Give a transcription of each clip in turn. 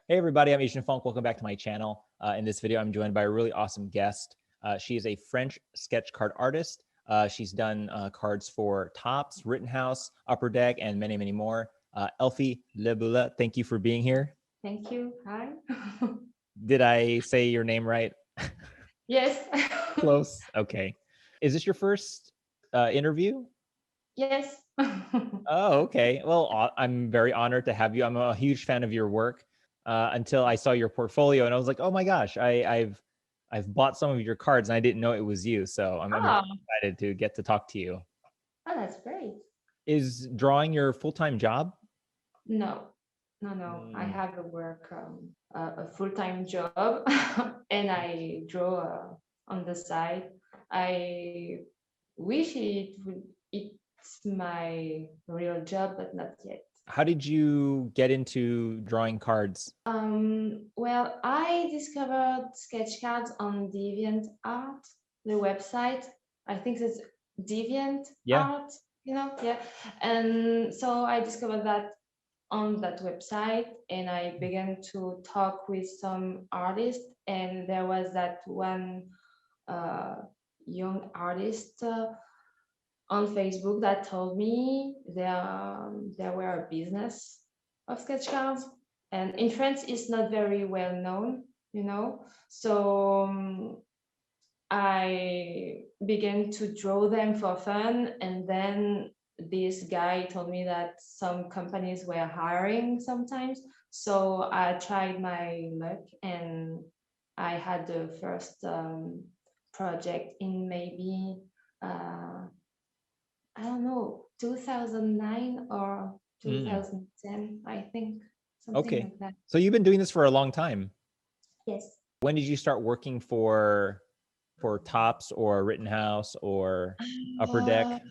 Hey everybody, I'm Asian Funk. Welcome back to my channel. In this video, I'm joined by a really awesome guest. She is a French sketch card artist. She's done cards for Tops, Rittenhouse, Upper Deck, and many, many more. Elfie Leb, thank you for being here. Thank you. Hi. Did I say your name right? Yes. Close. Okay. Is this your first interview? Yes. Oh, okay. Well, I'm very honored to have you. I'm a huge fan of your work. Until I saw your portfolio, and I was like, oh my gosh, I've bought some of your cards, and I didn't know it was you. So I'm really Oh, excited to get to talk to you. oh, that's great. Is drawing your full-time job? No, no. I Mm, have a full-time job, and I draw on the side. I wish it's my real job, but not yet. How did you get into drawing cards? Well, I discovered sketch cards on DeviantArt, the website. I think it's Deviant Yeah. Art, yeah. And so I discovered that on that website, and I began to talk with some artists, and there was that one uh, young artist on Facebook that told me there were a business of sketch cards, and in France it's not very well known. So I began to draw them for fun, and then this guy told me that some companies were hiring sometimes. So I tried my luck, and I had the first project in maybe uh, I don't know, 2009 or Mm, 2010, I think, something okay. like that. So you've been doing this for a long time. Yes. When did you start working for Tops or Rittenhouse or Upper Uh, Deck?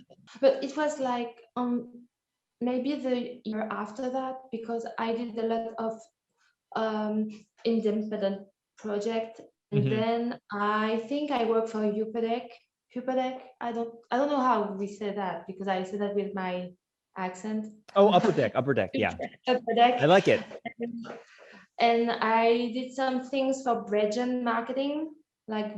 but it was like maybe the year after that, because I did a lot of um, independent project, and Hmm. then I think I worked for Upperdeck. Upperdeck. I don't know how we say that, because I say that with my accent. Oh, Upper Deck, Upper Deck. Yeah, I Upperdeck. like it. And I did some things for Bredgen marketing, like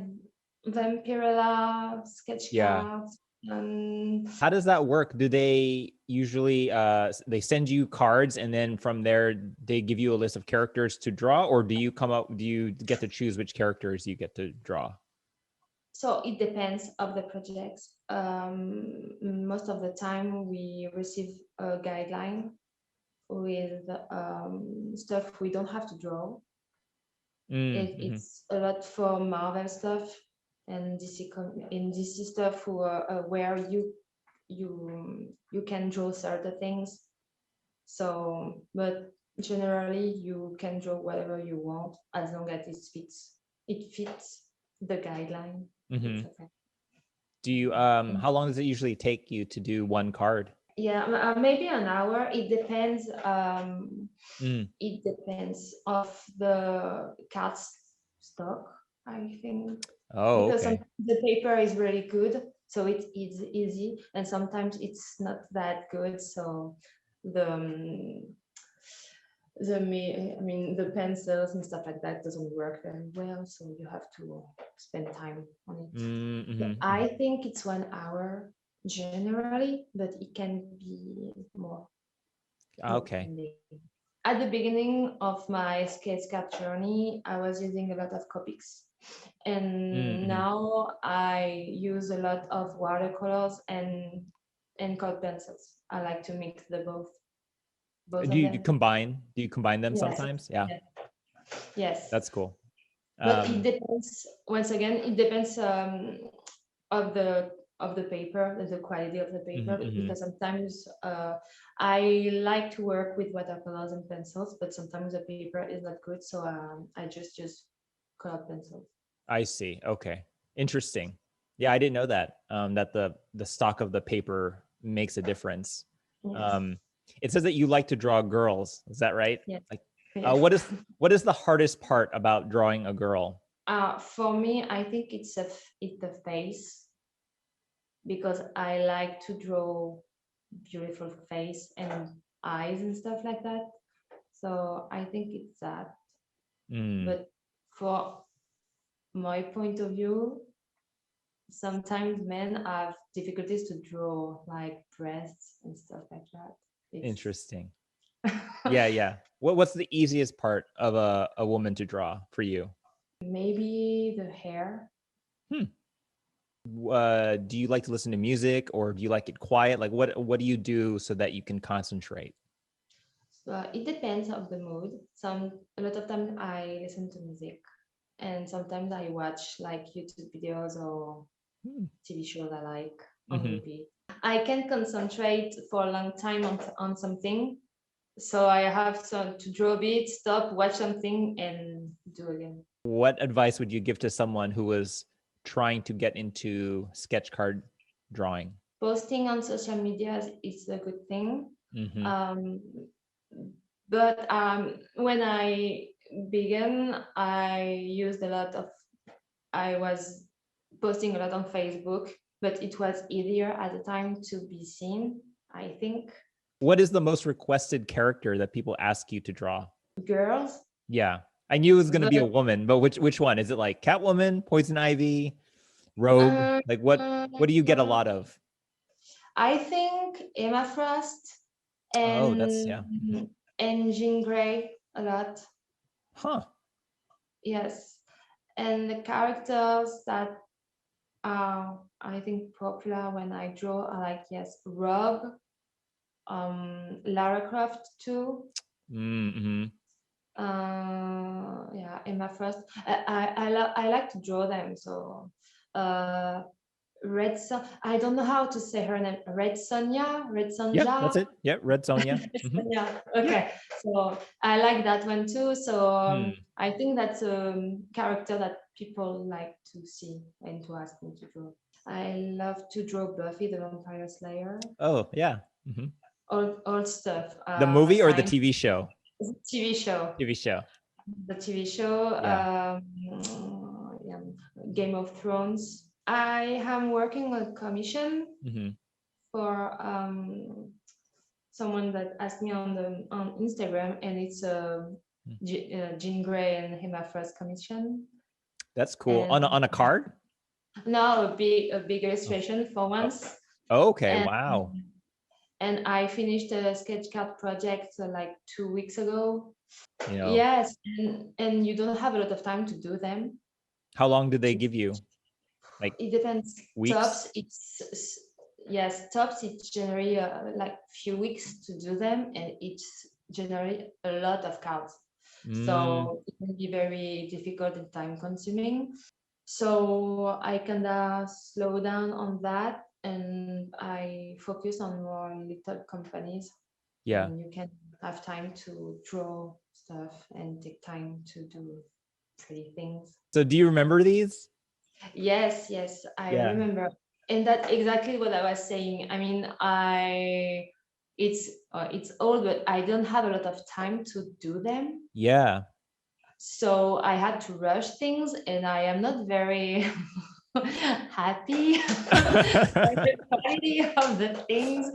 Vampirella, sketch Yeah. cards, and How does that work? Do they usually they send you cards and then from there they give you a list of characters to draw, or do you get to choose which characters you get to draw? so it depends of the projects. Most of the time we receive a guideline with stuff we don't have to draw. Mm-hmm. It's a lot for Marvel stuff and DC stuff where you can draw certain things. So, but generally you can draw whatever you want as long as it fits the guideline. Mm-hmm. It's okay. Do you how long does it usually take you to do one card? Yeah, maybe an hour. It depends. Mm. It depends of the cat's stock, I think, Oh, because okay. sometimes the paper is really good, so it's easy, and sometimes it's not that good. So the the pencils and stuff like that doesn't work very well. So you have to spend time on it. But Mm-hmm. I think it's 1 hour generally, but it can be more Okay. depending. At the beginning of my sketchcard journey, I was using a lot of Copics. And Mm-hmm. now I use a lot of watercolors and colored pencils. I like to mix the both Do of you them. combine? Do you combine them Yes, sometimes? Yeah, yes, yes. that's cool. But it Um, depends. Once again, it depends of the paper, the quality of the paper, mm-hmm. because sometimes I like to work with watercolors and pencils, but sometimes the paper is not good, so I just use colored pencils. I see. Okay. Interesting. Yeah, I didn't know that. That the stock of the paper makes a difference. Yes, Um, it says that you like to draw girls. Is that right? yes, Like, yes. what is the hardest part about drawing a girl? For me, I think it's the face, because I like to draw beautiful face and eyes and stuff like that. So I think it's that. Mm, But for my point of view, sometimes men have difficulties to draw like breasts and stuff like that. It's interesting. Yeah, yeah. What's the easiest part of a woman to draw for you? maybe the hair. Hmm. Do you like to listen to music, or do you like it quiet? Like what do you do so that you can concentrate? It depends of the mood. A lot of times I listen to music, and sometimes I watch like YouTube videos or Hmm. TV shows I like on Mm-hmm. repeat. I can concentrate for a long time on something, so I have to draw a bit, stop, watch something, and do again. What advice would you give to someone who was trying to get into sketch card drawing? Posting on social media is a good thing. Mm-hmm. Um, but when I began, I was posting a lot on Facebook, but it was easier at the time to be seen, I think. What is the most requested character that people ask you to draw? Girls, Yeah. I knew it was going to be a but woman, but which one? Is it like Catwoman, Poison Ivy, Rogue? um, Like what do you get a lot of? I think Emma Frost Oh, that's and yeah. Mm-hmm. Jean Grey a lot. Huh. Yes, and the characters that are I think popular when I draw are like yes, Rogue, Lara Croft too. Mm-hmm. Yeah, Emma Frost. I like to draw them. So, uh, Red Son. I don't know how to say her name. Red Yep, that's Sonja. it. Yep, Red Sonja. Mm-hmm. Yeah. Yep. Okay. So I like that one too. So Hmm. I think that's a character that people like to see and to ask me to draw. I love to draw Buffy the Vampire Slayer. Oh, yeah. Mm-hmm. All stuff. The movie or the Science TV show? TV show. TV show. The TV show, Yeah. yeah, Game of Thrones. I am working on a commission Mm-hmm. for someone that asked me on Instagram, and it's a Jean Grey and Emma Frost commission. That's cool. And On a card? now a big Oh. illustration for Oh. once. Okay, And wow. and I finished a sketch card project like 2 weeks ago. You know, Yes, and you don't have a lot of time to do them. how long did they give you? Like It depends. weeks? Yes, tops it's generally like few weeks to do them, and it's generally a lot of cards. Mm, So it can be very difficult and time consuming. So I kind of slow down on that, and I focus on more little companies, yeah. and you can have time to draw stuff and take time to do pretty things. So do you remember these? Yes, I Yeah. remember. And that's exactly what I was saying. I mean, it's old, but I don't have a lot of time to do them. Yeah. So I had to rush things, and I am not very happy with the quality of the things.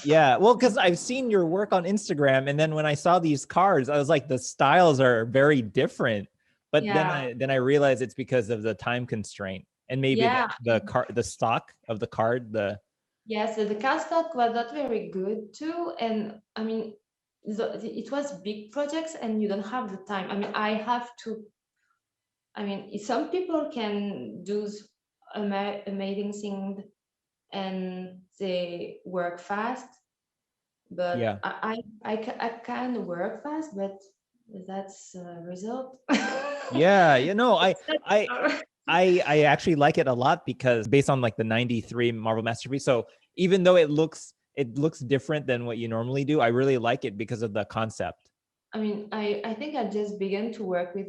Yeah. Well, because I've seen your work on Instagram, and then when I saw these cards, I was like, the styles are very different. But Yeah, then I realized it's because of the time constraint, and maybe yeah, the stock of the card, the yes. The card stock was not very good too, and I mean, it was big projects, and you don't have the time. I mean, some people can do amazing things and they work fast, but yeah. I can work fast, but that's a result. Yeah, you know, I That's- I actually like it a lot because based on like the 93 Marvel Masterpiece. So even though it looks different than what you normally do, I really like it because of the concept. I mean, I think I just began to work with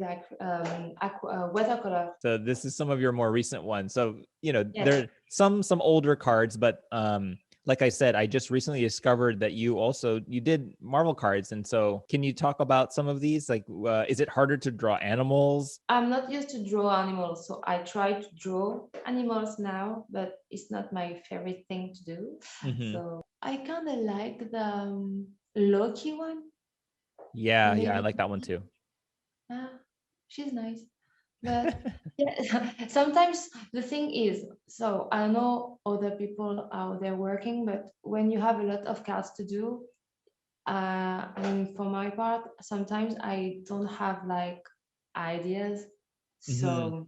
watercolor. So this is some of your more recent ones. So, Yes. there are some older cards, but like I said, I just recently discovered that you did Marvel cards. And so can you talk about some of these? Like, is it harder to draw animals? I'm not used to draw animals, so I try to draw animals now, but it's not my favorite thing to do. Hmm. So I kind of like the Loki one. Yeah, I Maybe like that one too. uh, she's nice. But yeah, sometimes the thing is, so I know other people out there working, but when you have a lot of cards to do, I mean, for my part, sometimes I don't have like ideas. Hmm. So,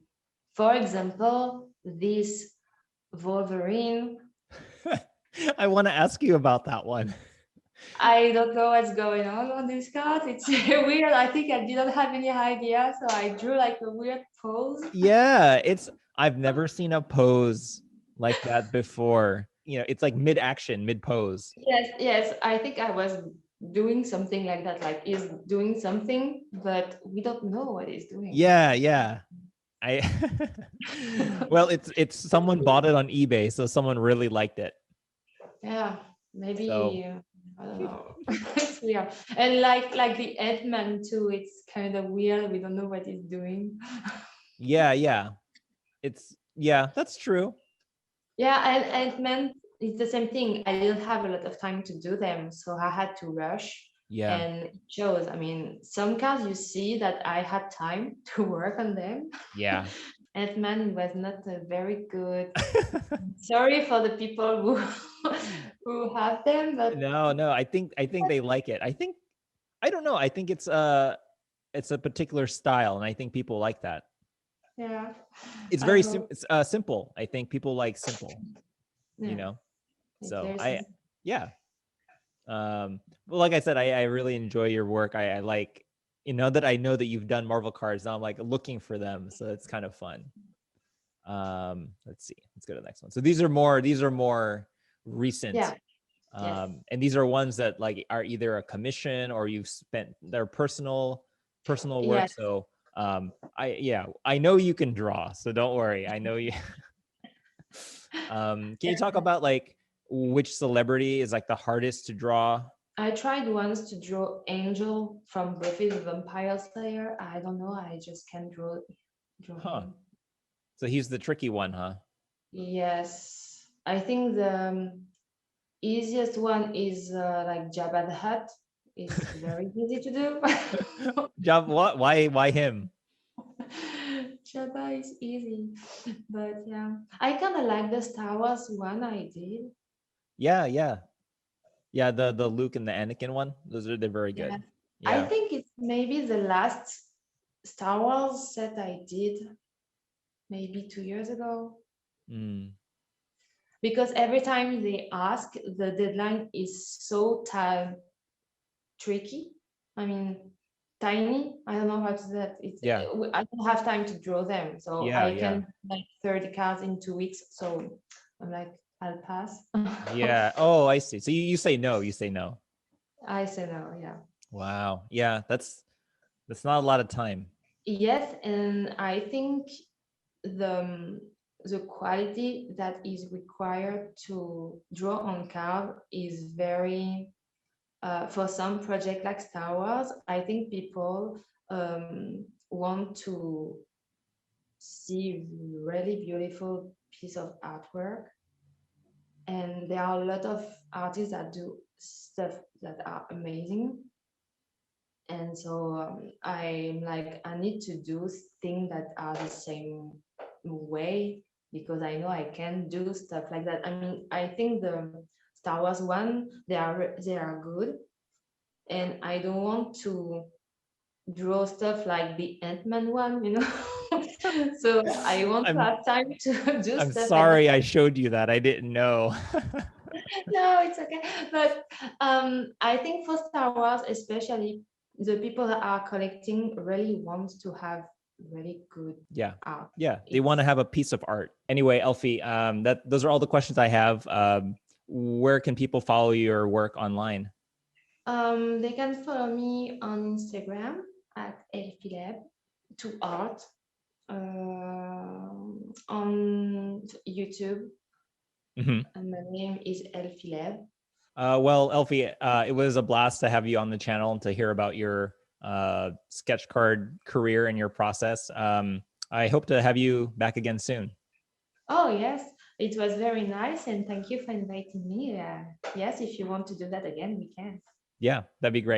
for example, this Wolverine, I want to ask you about that one. I don't know what's going on this card. It's weird. I think I didn't have any idea, so I drew like a weird pose. Yeah, I've never seen a pose like that before. You know, it's like mid action, mid pose. Yes, yes. I think I was doing something like that, like is doing something, but we don't know what he's doing. Yeah, yeah. I well, it's someone bought it on eBay, so someone really liked it. Yeah, So maybe I don't know. It's weird, and like the Ant-Man too. It's kind of weird. We don't know what he's doing. yeah, yeah. Yeah, that's true. Yeah, and Ant-Man it's the same thing. I didn't have a lot of time to do them, so I had to rush. Yeah. And it shows. I mean, some cards you see that I had time to work on them. Yeah. Ant-Man was not a very good. Sorry for the people who who have them, but No, no, I think they like it. I don't know. I think it's a particular style, and I think people like that. yeah, It's I very hope. it's simple. I think people like simple, you Yeah, know. it's So very simple. yeah. Well, like I said, I really enjoy your work. I like, that I know that you've done Marvel cards. Now I'm like looking for them, so it's kind of fun. Let's see. Let's go to the next one. So these are more recent. Yeah. Yes. And these are ones that like are either a commission or you've spent their personal work. Yes. So I know you can draw, so don't worry. I know you. Can you talk about like which celebrity is like the hardest to draw? I tried once to draw Angel from Buffy the Vampire Slayer. I don't know. I just can't draw Huh. him. So he's the tricky one, huh? Yes. I think the easiest one is like Jabba the Hutt. It's very easy to do. Job what? Why him? Jabba is easy, but yeah, I kind of like the Star Wars one I did. Yeah, yeah. Yeah, the Luke and the Anakin one. They're very Yeah, good. I Yeah. think it's maybe the last Star Wars set I did maybe 2 years ago. Mm. Because every time they ask, the deadline is so time tricky. I mean, tiny. I don't know how to say that. It's Yeah. I don't have time to draw them, so Yeah, I yeah. can like 30 cards in 2 weeks. So I'm like, I'll pass. Yeah. Oh, I see. So you say no, you say no. I say no. Yeah. Wow. Yeah, that's not a lot of time. Yes, and I think the the quality that is required to draw on card is very for some project like Star Wars. I think people want to see really beautiful piece of artwork, and there are a lot of artists that do stuff that are amazing. And so I'm like, I need to do things that are the same way because I know I can do stuff like that. I mean, I think the Star Wars one, they are good, and I don't want to draw stuff like the Ant-Man one. So I want to I'm have time to do I'm stuff like that. sorry I showed you that. I didn't know. No, it's okay. But I think for Star Wars, especially the people that are collecting really want to have really good Yeah. art. Yeah. They want to It's have a piece of art. Anyway, Elfie, those are all the questions I have. Where can people follow your work online? they can follow me on Instagram at elfieleb to art, on YouTube, Mhm. and my name is Elfie Leb. Well, Elfie, it was a blast to have you on the channel and to hear about your sketch card career and your process. I hope to have you back again soon. Oh yes, it was very nice, and thank you for inviting me. Yes, if you want to do that again, we can. Yeah, that'd be great.